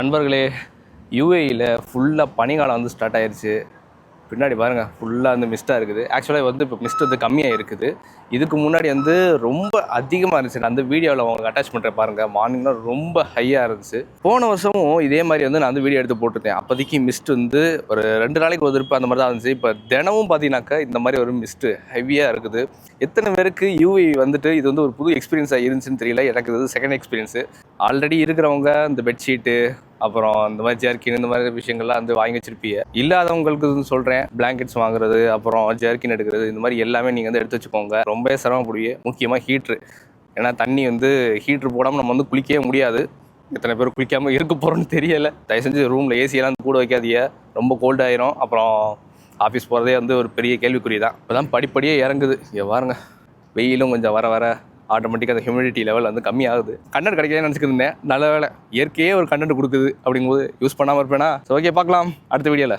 நண்பர்களே, யுஏஇல ஃபுல்லாக பனிக்காலம் வந்து ஸ்டார்ட் ஆயிடுச்சு. பின்னாடி பாருங்கள், ஃபுல்லாக வந்து மிஸ்ட்டாக இருக்குது. ஆக்சுவலாக வந்து இப்போ மிஸ்ட் வந்து கம்மியாக இருக்குது. இதுக்கு முன்னாடி வந்து ரொம்ப அதிகமாக இருந்துச்சு. நான் அந்த வீடியோவில் உங்களுக்கு அட்டாச் பண்ணுறேன் பாருங்கள். மார்னிங்லாம் ரொம்ப ஹையாக இருந்துச்சு. போன வருஷமும் இதே மாதிரி வந்து நான் வந்து வீடியோ எடுத்து போட்டிருந்தேன். அப்போதைக்கு மிஸ்ட் வந்து ஒரு 2 நாளைக்கு ஒரு திருப்பி அந்த மாதிரி தான் இருந்துச்சு. இப்போ தினமும் பார்த்தீங்கன்னாக்கா இந்த மாதிரி ஒரு மிஸ்ட்டு ஹெவியாக இருக்குது. எத்தனை பேருக்கு யூஏஇ வந்துட்டு இது வந்து ஒரு புது எக்ஸ்பீரியன்ஸாக இருந்துச்சுன்னு தெரியல. எனக்கு இது செகண்ட் எக்ஸ்பீரியன்ஸு. ஆல்ரெடி இருக்கிறவங்க இந்த பெட்ஷீட்டு, அப்புறம் இந்த மாதிரி ஜெர்கின், இந்த மாதிரி விஷயங்கள்லாம் வந்து வாங்கி வச்சிருப்பீங்க. இல்லாதவங்களுக்கு சொல்கிறேன், பிளாங்கெட்ஸ் வாங்குறது, அப்புறம் ஜெர்கின் எடுக்கிறது, இந்த மாதிரி எல்லாமே நீங்கள் வந்து எடுத்து வச்சுக்கோங்க. ரொம்ப சிரமப்படுவீங்க. முக்கியமாக ஹீட்ரு. ஏன்னா தண்ணி வந்து ஹீட்ரு போடாமல் நம்ம வந்து குளிக்கவே முடியாது. எத்தனை பேர் குளிக்காமல் இருக்க போகிறோன்னு தெரியலை. தயவு செஞ்சு ரூமில் ஏசியெல்லாம் கூட வைக்காதீங்க. ரொம்ப கோல்ட் ஆயிரும். அப்புறம் ஆஃபீஸ் போகிறதே வந்து ஒரு பெரிய கேள்விக்குறி தான். இப்போ தான் படிப்படியே இறங்குது. இங்கே பாருங்க, வெயிலும் கொஞ்சம் வர வர ஆட்டோமேட்டிக்காக அந்த ஹியூமிடிட்டி லெவல் வந்து கம்மியாகுது. கண்டென்ட் கிடைக்கலன்னு நினச்சிக்கிட்டு இருந்தேன். நல்ல வேலை, இயற்கையே ஒரு கண்டென்ட் கொடுக்குது. அப்படிங்கும்போது யூஸ் பண்ணாமல் இருப்பேனா? ஓகே, பார்க்கலாம் அடுத்த வீடியோவில்.